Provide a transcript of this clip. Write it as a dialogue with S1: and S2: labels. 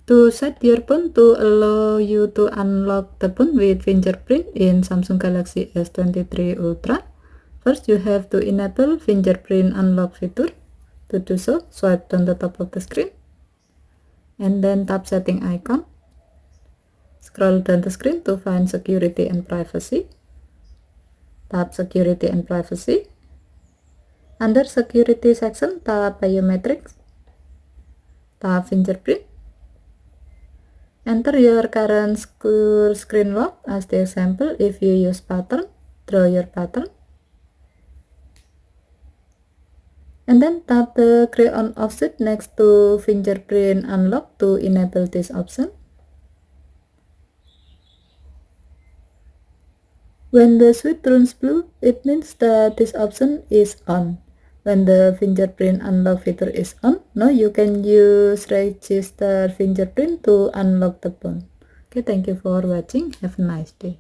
S1: To set your phone to allow you to unlock the phone with fingerprint in Samsung Galaxy S23 Ultra, first you have to enable fingerprint unlock feature. To do so, swipe down the top of the screen and then tap setting icon. Scroll down the screen to find security and privacy. Tap security and privacy. Under security section, tap biometrics. Tap fingerprint. Enter your current screen lock as the example. If you use pattern, draw your pattern. And then tap the gray on off switch next to fingerprint unlock to enable this option. When the switch turns blue, it means that this option is on. When the fingerprint unlock feature is on, now you can use register fingerprint to unlock the phone. Okay, thank you for watching. Have a nice day.